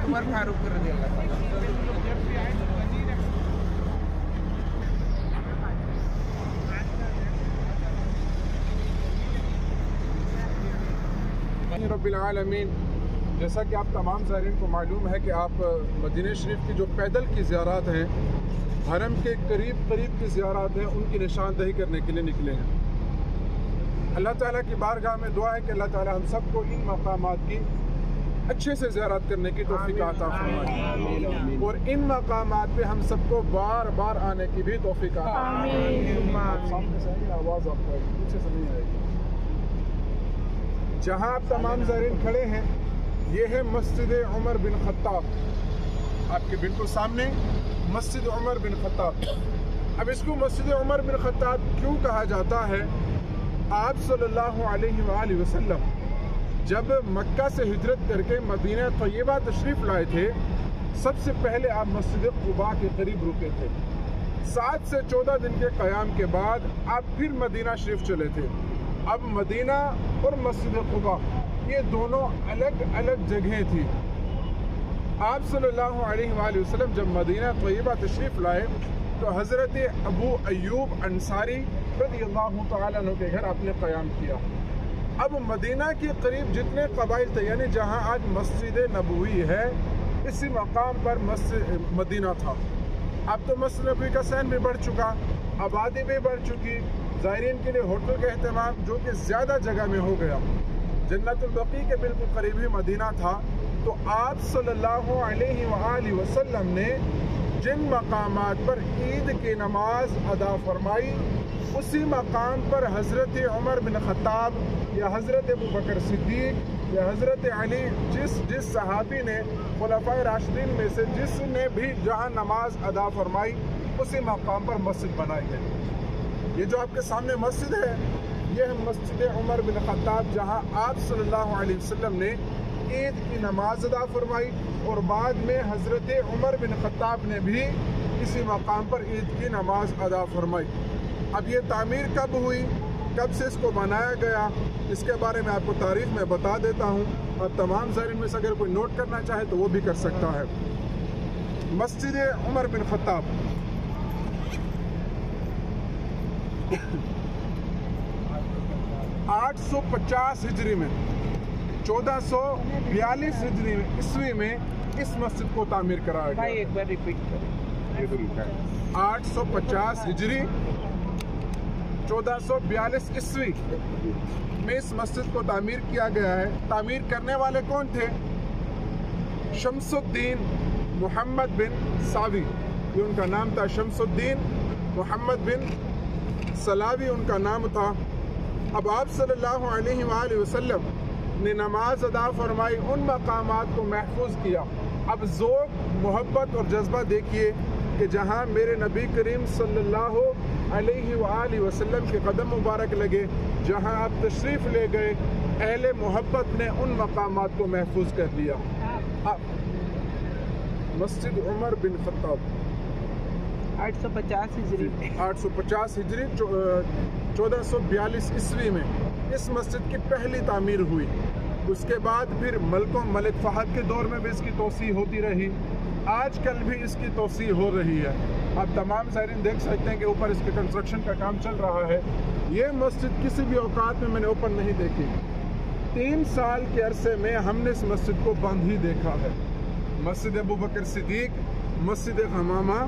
उमर फारूक रज़ियल्लाहु अन्हु। रब्बिल आलमीन, जैसा कि आप तमाम ज़ायरीन को मालूम है कि आप मदीना शरीफ की जो पैदल की ज़ियारत हैं, हरम के करीब करीब की ज़ियारत हैं, उनकी निशानदही करने के लिए निकले हैं। अल्लाह ताला की बारगाह में दुआ है कि अल्लाह ताला हम सबको इन मकामात की अच्छे से ज़ियारत करने की तौफीक अता फरमाए और इन मकामात पे हम सबको बार बार आने की भी तौफीक अता फरमाए। आवाज़ आपको पीछे से नहीं आएगी। जहाँ आप तमाम ज़ायरीन खड़े हैं, ये है मस्जिद उमर बिन खत्ताब, आपके बिल्कुल सामने मस्जिद उमर बिन खत्ताब। अब इसको मस्जिद उमर बिन खत्ताब क्यों कहा जाता है? आप सल्लल्लाहु अलैहि वसल्लम जब मक्का से हिजरत करके मदीना तैयबा तशरीफ़ लाए थे, सबसे पहले आप मस्जिद कुबा के करीब रुके थे। 7 से 14 दिन के क़याम के बाद आप फिर मदीना शरीफ चले थे। अब मदीना और मस्जिद कुबा ये दोनों अलग अलग जगहें थी। आप सल्लल्लाहु अलैहि वसल्लम जब मदीना तैयबा तशरीफ़ लाए तो हज़रत अबू अय्यूब अंसारी रज़ियल्लाहु तआला अन्हु के घर आपने क़याम किया। अब मदीना के करीब जितने कबाइल थे, यानी जहाँ आज मस्जिद नबवी है, इसी मकाम पर मस्जिद मदीना था। अब तो मस्जिद नबवी का सैन भी बढ़ चुका, आबादी भी बढ़ चुकी, ज़ायरीन के लिए होटल का अहतमाम जो कि ज़्यादा जगह में हो गया। जन्नतुल बकी के बिल्कुल करीब ही मदीना था। तो आप सल्लल्लाहु अलैहि वसल्लम ने जिन मकामात पर ईद की नमाज अदा फरमाई, उसी मकाम पर हज़रत उमर बिन खत्ताब या हज़रत अबू बकर सिद्दीक या हज़रत अली, जिस सहाबी ने खुलफाए राशिदीन में से जिसने भी जहाँ नमाज अदा फरमाई, उसी मकाम पर मस्जिद बनाई है। ये जो आपके सामने मस्जिद है, यह है मस्जिद उमर बिन खत्ताब, जहाँ आप सल्लल्लाहु अलैहि वसल्लम ने ईद की नमाज अदा फरमाई और बाद में हज़रत उमर बिन खत्ताब ने भी इसी मकाम पर ईद की नमाज अदा फरमाई। अब ये तामीर कब हुई, कब से इसको बनाया गया, इसके बारे में आपको तारीख में बता देता हूँ और तमाम ज़ायरीन में से अगर कोई नोट करना चाहे तो वो भी कर सकता है। मस्जिद उमर बिन खत्ताब 850 हिजरी में, 1442 हिजरी में ईस्वी में इस मस्जिद को तामीर कराया गया। एक बार रिपीट करें। 850 हिजरी 1442 ईस्वी में इस मस्जिद को तामीर किया गया है। तामीर करने वाले कौन थे? शमसुद्दीन मोहम्मद बिन सावी, ये उनका नाम था। शमसुद्दीन मोहम्मद बिन सलावी उनका नाम था। अब आप सल्लल्लाहु अलैहि वसल्लम ने नमाज अदा फरमाई, उन मकामात को महफूज किया। अब ज़ौक़, मोहब्बत और जज्बा देखिए कि जहाँ मेरे नबी करीम सल्लल्लाहु अलैहि वसल्लम के कदम मुबारक लगे, जहाँ आप तशरीफ़ ले गए, अहले मोहब्बत ने उन मकामात को महफूज कर लिया। मस्जिद उमर बिन खत्ताब 850 हिजरी 850 हिजरी 1442 ईस्वी में इस मस्जिद की पहली तामीर हुई। उसके बाद फिर मलिक फ़हद के दौर में भी इसकी तोसी होती रही, आजकल भी इसकी तोसी हो रही है। आप तमाम ज़ायरीन देख सकते हैं कि ऊपर इसके कंस्ट्रक्शन का काम चल रहा है। ये मस्जिद किसी भी औकात में मैंने ओपन नहीं देखी। 3 साल के अरसे में हमने इस मस्जिद को बंद ही देखा है। मस्जिद अबू बकर सिद्दीक, मस्जिद हमामा,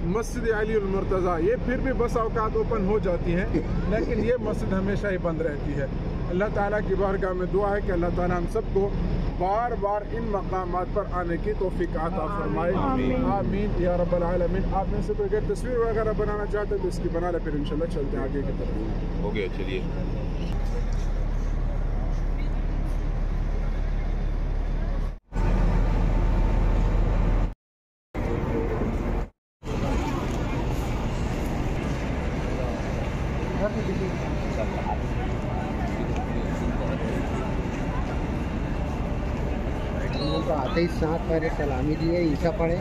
मस्जिद अली अल मुर्तज़ा, ये फिर भी बस औकात ओपन हो जाती हैं, लेकिन ये मस्जिद हमेशा ही बंद रहती है। अल्लाह ताला की बारगाह में दुआ है कि अल्लाह ताला हम सबको बार बार इन मकामात पर आने की तौफीक अता फरमाए। आमीन या रब्बल आलमीन। आप में से कोई अगर तस्वीर वगैरह बनाना चाहते हैं तो इसकी बना ले, फिर इंशाल्लाह चलते हैं आगे की तरफ। हो गया, चलिए। आते ही साथ पहले सलामी दिए, ईसा पढ़े।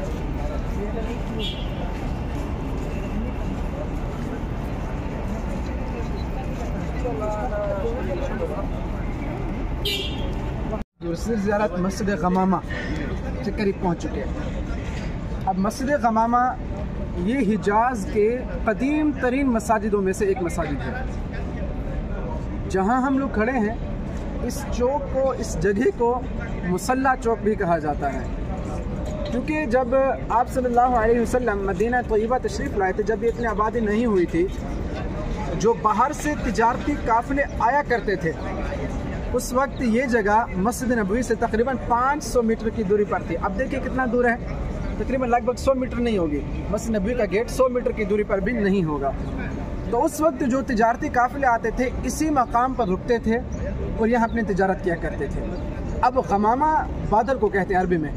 दूसरी ज़ियारत मस्जिद हमामा के करीब पहुँच चुके हैं। अब मस्जिद गमामा ये हिजाज़ के कदीम तरीन मसाजिदों में से एक मसाजिद है। जहाँ हम लोग खड़े हैं इस चौक को, इस जगह को मुसल्ला चौक भी कहा जाता है, क्योंकि जब आप सल्लल्लाहु अलैहि वसल्लम मदीना तय्यबा तशरीफ़ लाए थे, जब ये इतनी आबादी नहीं हुई थी, जो बाहर से तिजारती काफ़िले आया करते थे, उस वक्त ये जगह मस्जिद नबवी से तकरीबन 500 मीटर की दूरी पर थी। अब देखिए कितना दूर है, तकरीबन लगभग 100 मीटर नहीं होगी। मस्जिद नबवी का गेट 100 मीटर की दूरी पर भी नहीं होगा। तो उस वक्त जो तिजारती काफ़िले आते थे इसी मकाम पर रुकते थे और यहाँ अपनी तिजारत किया करते थे। अब गमामा बादल को कहते हैं अरबी में।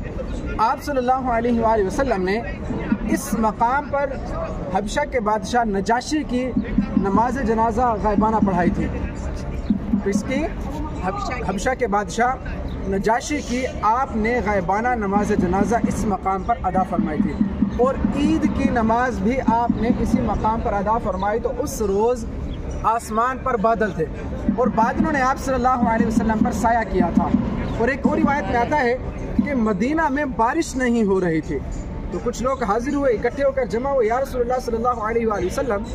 आप सल्लल्लाहु अलैहि वसल्लम ने इस मकाम पर हबशा के बादशाह नजाशी की नमाज जनाजा गायबाना पढ़ाई थी। तो इसकी हबशा के बादशाह नजाशी की आपने गायबाना नमाज जनाजा इस मकाम पर अदा फरमाई थी और ईद की नमाज भी आपने इसी मकाम पर अदा फरमाई। तो उस रोज़ आसमान पर बादल थे और बादलों ने आप सल्लल्लाहु अलैहि वसल्लम पर साया किया था। और एक और रिवायत में आता है कि मदीना में बारिश नहीं हो रही थी, तो कुछ लोग हाजिर हुए, इकट्ठे होकर जमा हुए, या रसूलुल्लाह सल्लल्लाहु अलैहि वसल्लम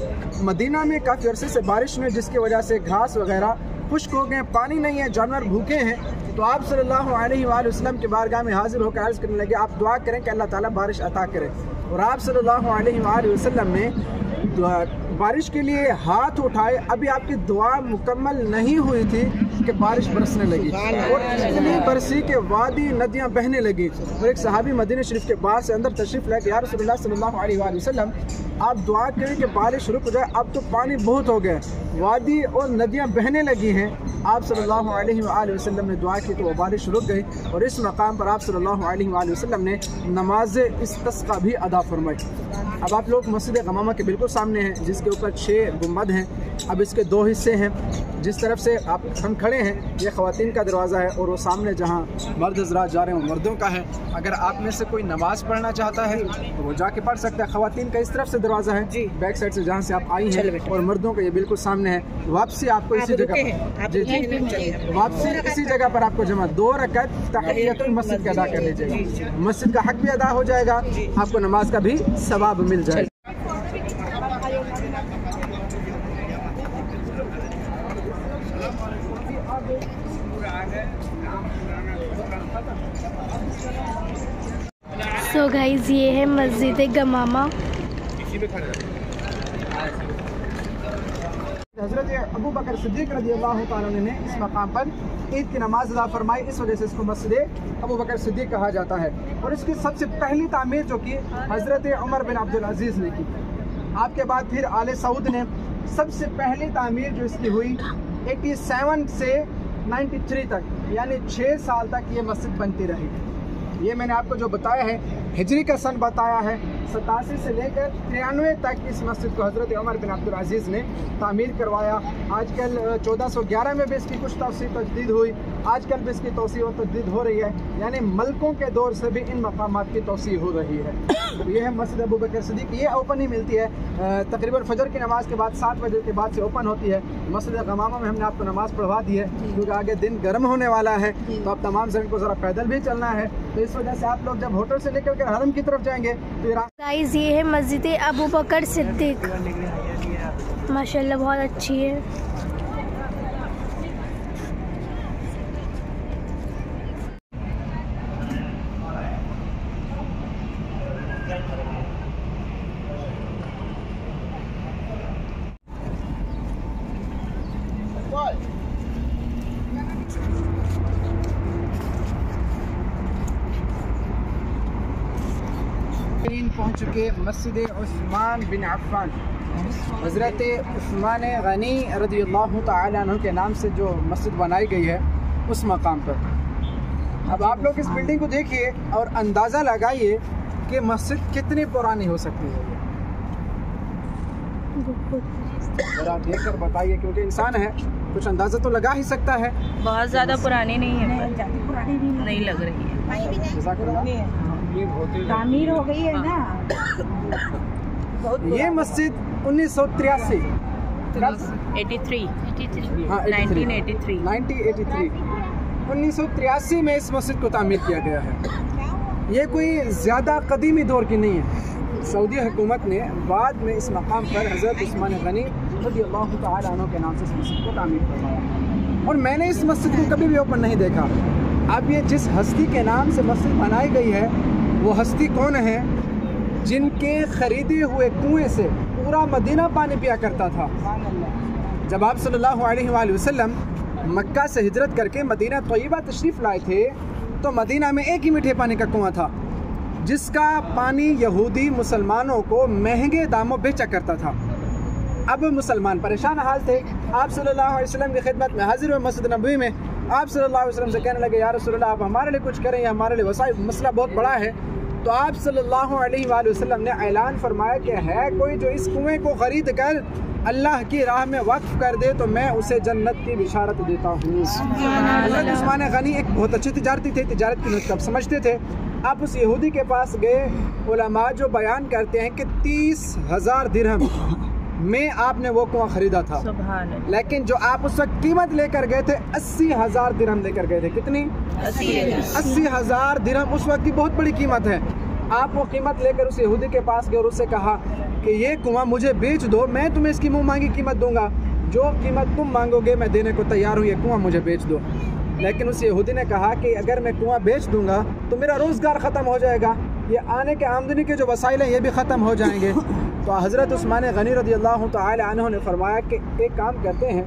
मदीना में काफ़ी अरसे से बारिश नहीं, जिसकी वजह से घास वगैरह खुश्क हो गए, पानी नहीं है, जानवर भूखे हैं। तो आप सल्लल्लाहु अलैहि वसल्लम के बारगाह में हाजिर होकर अर्ज़ करने लगे, आप दुआ करें कि अल्लाह ताला बारिश अता करे। और आप सल्लल्लाहु अलैहि वसल्लम ने बारिश के लिए हाथ उठाए, अभी आपकी दुआ मुकम्मल नहीं हुई थी कि बारिश बरसने लगी और इतनी बरसी के वादी नदियां बहने लगी। और एक सहाबी मदीना शरीफ के बाहर से अंदर तशरीफ़ लाए, या रसूलुल्लाह सल्लल्लाहु अलैहि वसल्लम आप दुआ करें कि बारिश रुक जाए, अब तो पानी बहुत हो गया, वादी और नदियां बहने लगी हैं। आप सल्लल्लाहु अलैहि वसल्लम ने दुआ की तो वो बारिश रुक गई और इस मकाम पर आप सल्लल्लाहु अलैहि वसल्लम ने नमाज इस्तिस्क़ा भी अदा फरमाई। अब आप लोग मस्जिद गमामा के बिल्कुल सामने हैं, जिसके ऊपर 6 गुंबद हैं। अब इसके 2 हिस्से हैं। जिस तरफ से हम खड़े हैं ये ख़वातीन का दरवाज़ा है और वो सामने जहाँ मर्द हज़रात जा रहे हैं वो मर्दों का है। अगर आप में से कोई नमाज़ पढ़ना चाहता है तो वो जाके पढ़ सकता है। ख़वातीन का इस तरफ से दरवाज़ा है, बैक साइड से जहाँ से आप आई हैं, और मर्दों का ये बिल्कुल सामने है। वापसी आपको इसी जगह पर, वापसी इसी जगह पर आपको जमा 2 रकात तहियतुल मस्जिद का अदा कर लीजिएगा। मस्जिद का हक भी अदा हो जाएगा, आपको नमाज का भी सवाब मिल जाएगा। सो गाइस ये है मस्जिद गमामा। हज़रत अबू बकर सिद्दीक़ रज़ियल्लाहु ताला अन्हु ने इस मकाम पर ईद की नमाज अदा फरमाई, इस वजह से इसको मस्जिद अबू बकर सिद्दीक़ कहा जाता है। और इसकी सबसे पहली तामीर जो की हज़रत उमर बिन अब्दुल अजीज़ ने की, आपके बाद फिर आले सऊद ने। सबसे पहली तामीर जो इसकी हुई 87 से 93 तक, यानी 6 साल तक ये मस्जिद बनती रही। ये मैंने आपको जो बताया है हिजरी का सन बताया है, 87 से लेकर 93 तक इस मस्जिद को हज़रत उमर बिन अब्दुल अजीज़ ने तामीर करवाया। आजकल 1411 में भी इसकी कुछ तौसीअ तजदीद हुई, आजकल भी इसकी तौसीअ और तजदीद हो रही है, यानी मलकों के दौर से भी इन मकामात की तौसीअ हो रही है। तो ये है मस्जिद अबू बकर सिद्दीक़। ये ओपन ही मिलती है, तकरीबन फजर की नमाज के बाद 7 बजे के बाद से ओपन होती है। मस्जिद गमामा में हमने आपको नमाज़ पढ़वा दी है, क्योंकि आगे दिन गर्म होने वाला है, तो अब तमाम जन को ज़रा पैदल भी चलना है। तो इस वजह से आप लोग जब होटल से निकल कर हरम की तरफ जाएंगे तो गाइस ये है मस्जिद अबू बकर सिद्दीक़, माशाल्लाह बहुत अच्छी है। पहुँच चुके मस्जिद उस्मान बिन अफ़्फ़ान, हज़रत उस्मान गनी रज़ियल्लाहु ताला अन्हु के नाम से जो मस्जिद बनाई गई है उस मकाम पर। अब आप लोग इस बिल्डिंग को देखिए और अंदाज़ा लगाइए कि मस्जिद कितनी पुरानी हो सकती है। ज़रा देख कर बताइए, क्योंकि इंसान है कुछ अंदाज़ा तो लगा ही सकता है। बहुत ज़्यादा पुरानी नहीं है, नहीं लग रही है, तामीर हो गई है ना। ये मस्जिद 1983 1983 में इस मस्जिद को तामीर किया गया है। ये कोई ज़्यादा कदीमी दौर की नहीं है। सऊदी हुकूमत ने बाद में इस मकाम पर हज़रत उस्मान गनी रज़ियल्लाहु तआला अन्हु के नाम से इस मस्जिद को तामीर करवाया, और मैंने इस मस्जिद को कभी भी ओपन नहीं देखा। अब ये जिस हस्ती के नाम से मस्जिद बनाई गई है वो हस्ती कौन है? जिनके ख़रीदे हुए कुएँ से पूरा मदीना पानी पिया करता था। जब आप सल्लल्लाहु अलैहि वसल्लम मक्का से हिजरत करके मदीना तैयबा तशरीफ़ लाए थे तो मदीना में एक ही मीठे पानी का कुआं था, जिसका पानी यहूदी मुसलमानों को महंगे दामों बेचा करता था। अब मुसलमान परेशान हाल थे। आप सल्लल्लाहु अलैहि वसल्लम की खिदमत में हाजिर हुए मस्जिद नबवी में। आप सल्लल्लाहु अलैहि वसल्लम से कहने लगे, या रसूलल्लाह आप हमारे लिए कुछ करें, हमारे लिए वसाइल मसला बहुत बड़ा है। तो आप सल्लल्लाहु अलैहि वसल्लम ने ऐलान फरमाया कि है कोई जो इस कुएँ को ख़रीद कर अल्लाह की राह में वक्फ कर दे तो मैं उसे जन्नत की बिशारत देता हूँ। हज़रत उस्मान गनी एक बहुत अच्छे तिजारती थे, तिजारत की नुस्खा समझते थे। आप उस यहूदी के पास गए, उलमा जो बयान करते हैं कि 30,000 दिरहम में आपने वो कुआं ख़रीदा था, लेकिन जो आप उस वक्त कीमत लेकर गए थे 80,000 दिरहम लेकर गए थे। कितनी? 80,000 दिरहम उस वक्त की बहुत बड़ी कीमत है। आप वो कीमत लेकर उस यहूदी के पास गए और उससे कहा कि ये कुआं मुझे बेच दो, मैं तुम्हें इसकी मुँह मांगी कीमत दूंगा, जो कीमत तुम मांगोगे मैं देने को तैयार हूँ, ये कुआं मुझे बेच दो। लेकिन उस यहूदी ने कहा कि अगर मैं कुआं बेच दूंगा तो मेरा रोज़गार ख़त्म हो जाएगा, ये आने के आमदनी के जो वसाइल हैं ये भी ख़त्म हो जाएंगे। तो हज़रत उस्मान गनी रज़ियल्लाहु तआला अन्हु ने फरमाया कि एक काम करते हैं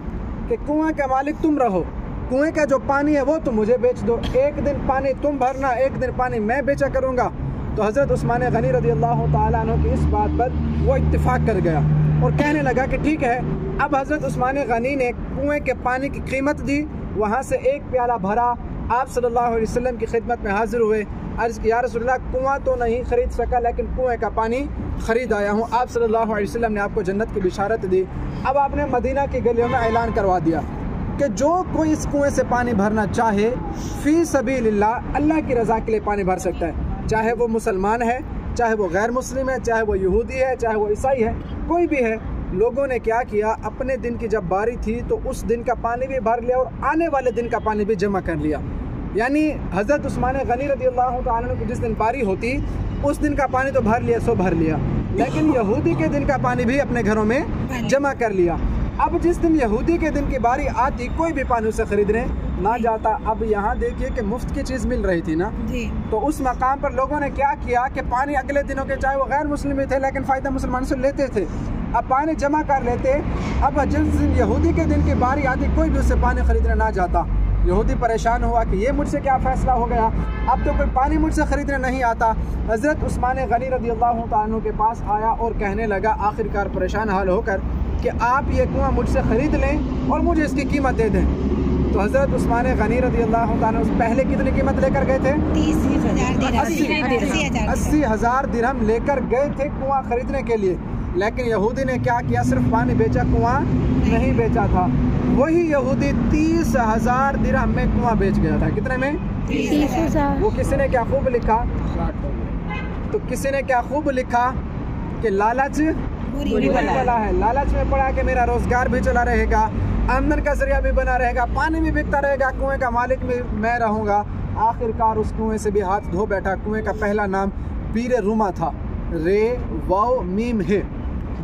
कि कुआं का मालिक तुम रहो, कुएँ का जो पानी है वो तुम मुझे बेच दो, एक दिन पानी तुम भरना, एक दिन पानी मैं बेचा करूँगा। तो हज़रत उस्मान गनी रज़ियल्लाहु तआला अन्हु की इस बात पर वो इत्तिफाक कर गया और कहने लगा कि ठीक है। अब हज़रत उस्मान गनी ने कुएँ के पानी की कीमत दी, वहाँ से एक प्याला भरा, आप सल्लल्लाहु अलैहि वसल्लम की खिदमत में हाजिर हुए। अर्ज़ किया, या रसूलल्लाह कुआं तो नहीं ख़रीद सका लेकिन कुएँ का पानी ख़रीद आया हूँ। आप सल्लल्लाहु अलैहि वसल्लम ने आपको जन्नत की बिशारत दी। अब आपने मदीना की गलियों में ऐलान करवा दिया कि जो कोई इस कुएँ से पानी भरना चाहे फ़ी सबीलिल्लाह, अल्लाह की रज़ा के लिए पानी भर सकता है, चाहे वो मुसलमान है, चाहे वो गैर मुस्लिम है, चाहे वो यहूदी है, चाहे वो ईसाई है, कोई भी है। लोगों ने क्या किया, अपने दिन की जब बारी थी तो उस दिन का पानी भी भर लिया और आने वाले दिन का पानी भी जमा कर लिया। यानी हज़रत उस्मान गनी रज़ियल्लाहु तआला अन्हु की जिस दिन बारी होती उस दिन का पानी तो भर लिया सो भर लिया, लेकिन यहूदी के दिन का पानी भी अपने घरों में जमा कर लिया। अब जिस दिन यहूदी के दिन की बारी आती कोई भी पानी उसे खरीदने ना जाता। अब यहाँ देखिए कि मुफ्त की चीज़ मिल रही थी ना, तो उस मकाम पर लोगों ने क्या किया कि पानी अगले दिनों के, चाहे वो गैर मुस्लिम थे लेकिन फ़ायदा मुसलमानों से लेते थे, अब पानी जमा कर लेते। अब जिस दिन यहूदी के दिन की बारी आती कोई भी उससे पानी खरीदने ना जाता। यहूदी परेशान हुआ कि ये मुझसे क्या फ़ैसला हो गया, अब तो कोई पानी मुझसे ख़रीदने नहीं आता। हज़रत उस्मान गनी रज़ियल्लाहु तआला अन्हु के पास आया और कहने लगा आखिरकार परेशान हाल होकर कि आप ये कुआं मुझसे ख़रीद लें और मुझे इसकी कीमत दे दें। तो हज़रत उस्मान गनी रज़ियल्लाहु तआला अन्हु पहले कितनी कीमत लेकर गए थे? 80,000 दिरहम लेकर गए थे कुआं ख़रीदने के लिए, लेकिन यहूदी ने क्या किया, सिर्फ पानी बेचा, कुआं नहीं बेचा था। वही यहूदी 30,000 दिरहम में कुआं बेच गया था। कितने में? 30,000। वो किसी ने क्या खूब लिखा, तो किसी ने क्या खूब लिखा कि लालच बुरी बला है। लालच में पड़ा कि मेरा रोजगार भी चला रहेगा, आमदन का जरिया भी बना रहेगा, पानी भी बिकता रहेगा, कुएं का मालिक भी मैं रहूँगा। आखिरकार उस कुएं से भी हाथ धो बैठा। कुएं का पहला नाम बीर रुमा था, रे वाव मीम है।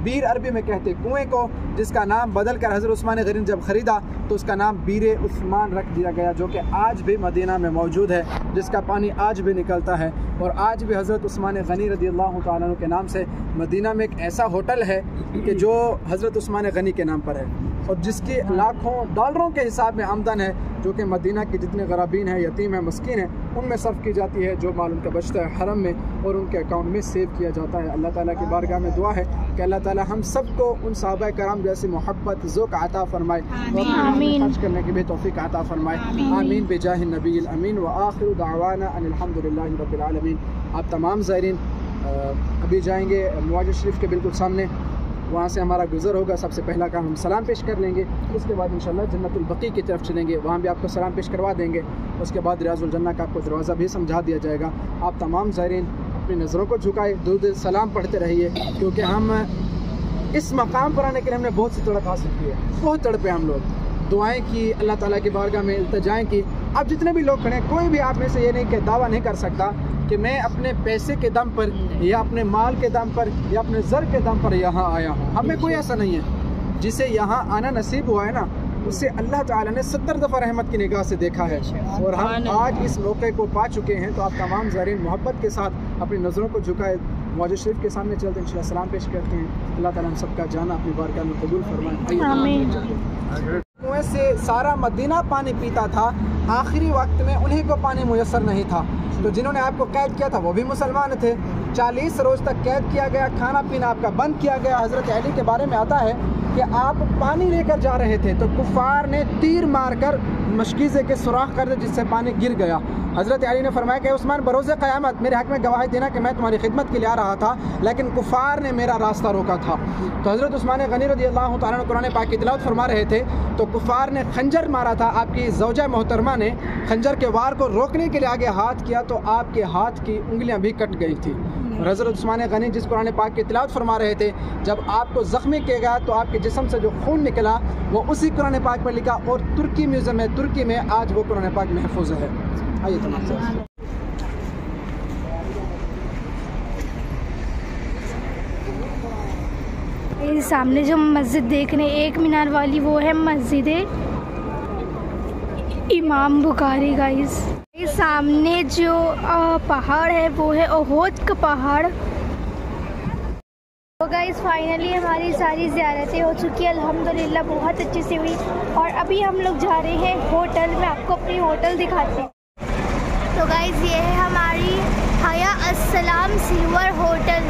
बीर अरबी में कहते कुएं को, जिसका नाम बदल कर हज़रत उस्मान गनी जब ख़रीदा तो उसका नाम बीर उस्मान रख दिया गया, जो कि आज भी मदीना में मौजूद है, जिसका पानी आज भी निकलता है। और आज भी हज़रत उस्मान गनी रज़ियल्लाहु तआला अन्हु के नाम से मदीना में एक ऐसा होटल है कि जो हज़रत उस्मान गनी के नाम पर है और जिसकी लाखों डॉलरों के हिसाब में आमदन है, जो कि मदीना के जितने गराबीन हैं, यतीम हैं, मस्कीन हैं, उनमें सर्फ की जाती है। जो माल उनका बचता है हरम में और उनके अकाउंट में सेव किया जाता है। अल्लाह ताला की बारगाह में दुआ है कि अल्लाह ताला हम सबको उन सहाबा कराम जैसी मोहब्बत ज़ौक़ अता फरमाए, आमीन। खर्च करने की भी तौफीक अता फरमाए। आमीन बिजाहि नबील अमीन व आखिरु दावाना अनिल हम्दुलिल्लाहि रब्बिल आलमीन। आप तमाम ज़ायरीन अभी जाएंगे मुआज़ शरीफ के बिल्कुल सामने, वहाँ से हमारा गुज़र होगा। सबसे पहला काम हम सलाम पेश कर लेंगे, उसके बाद इंशाल्लाह जन्नतुल बकी की तरफ चलेंगे, वहाँ भी आपको सलाम पेश करवा देंगे। उसके बाद रियाज़ुल जन्नह का आपको दरवाज़ा भी समझा दिया जाएगा। आप तमाम ज़ायरीन अपनी नज़रों को झुकाए, दूर सलाम पढ़ते रहिए, क्योंकि हम इस मकाम पर आने के लिए हमने बहुत सी तड़प हासिल की है, बहुत तड़पे हम लोग, दुआएं की, अल्लाह ताला की बारगाह में इल्तिजाएं की। अब जितने भी लोग खड़े हैं, कोई भी आप में से ये नहीं कि दावा नहीं कर सकता कि मैं अपने पैसे के दम पर या अपने माल के दम पर या अपने ज़र के दम पर यहाँ आया हूँ। हमें कोई ऐसा नहीं है। जिसे यहाँ आना नसीब हुआ है ना, उससे अल्लाह ताला ने 70 दफ़ा रहमत की निगाह से देखा है। और हम आज इस मौके को पा चुके हैं। तो आप तमाम ज़ारिन मोहब्बत के साथ अपनी नज़रों को झुकाए मौजूद शरीफ के सामने चलते हैं, इंशाअल्लाह सलाम पेश करते हैं। अल्लाह ताला हम सबका जाना अपनी बारगाह में कबूल फरमाए। आमीन। कुएं से सारा मदीना पानी पीता था, आखिरी वक्त में उन्हीं को पानी मुयस्सर नहीं था। तो जिन्होंने आपको कैद किया था वो भी मुसलमान थे। 40 रोज़ तक कैद किया गया, खाना पीना आपका बंद किया गया। हज़रत अली के बारे में आता है कि आप पानी लेकर जा रहे थे तो कुफ़ार ने तीर मारकर मशकीज़े के सुराख कर दिए, जिससे पानी गिर गया। हज़रत अली ने फरमाया कि उस्मान, बरोज़े क़यामत मेरे हक़ में गवाही देना कि मैं तुम्हारी खिदमत के लिए आ रहा था, लेकिन कुफ़ार ने मेरा रास्ता रोका था। तो हज़रत उस्मान गनी रज़ियल्लाहु ताला अन्हु कुरान पाक की तिलावत फरमा रहे थे तो कुफ़ार ने खंजर मारा था। आपकी ज़ौजा मोहतरमा ने खंजर के वार को रोकने के लिए आगे हाथ किया तो आपके हाथ की उंगलियां भी कट गई थी। हज़रत उस्मान गनी जिस कुरान पाक की तिलावत फरमा रहे थे, जब आपको ज़ख्मी किया गया तो आपके जिस्म से जो खून निकला वो उसी कुरान पाक पर लिखा, और तुर्की म्यूज़ियम में तुर्की में आज वो कुरान पाक महफूज है। आइए तमाम ये सामने जो मस्जिद देख रहे हैं, एक मीनार वाली, वो है मस्जिद इमाम बुखारी गाइस। ये सामने जो पहाड़ है वो है ओहोद का पहाड़। तो गाइस फाइनली हमारी सारी ज़ियारतें हो चुकी है अल्हम्दुलिल्लाह, बहुत अच्छे से हुई। और अभी हम लोग जा रहे हैं होटल में, आपको अपनी होटल दिखाते हैं। तो गाइस ये है हमारी हया अस्सलाम सिल्वर होटल।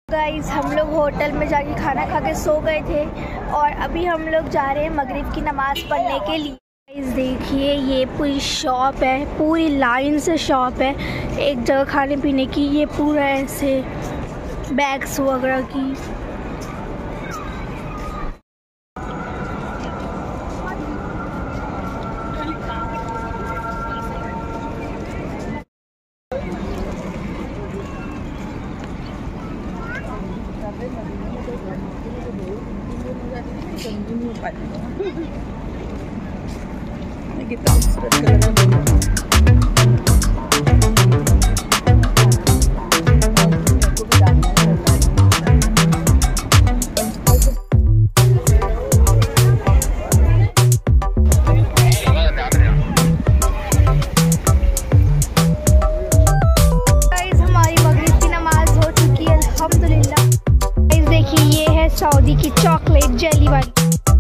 गाइस हम लोग होटल में जाके खाना खा के सो गए थे और अभी हम लोग जा रहे हैं मगरिब की नमाज़ पढ़ने के लिए। गाइस देखिए ये पूरी शॉप है, पूरी लाइन से शॉप है, एक जगह खाने पीने की। ये पूरा ऐसे बैग्स वगैरह की। सऊदी की चॉकलेट जेली वाली।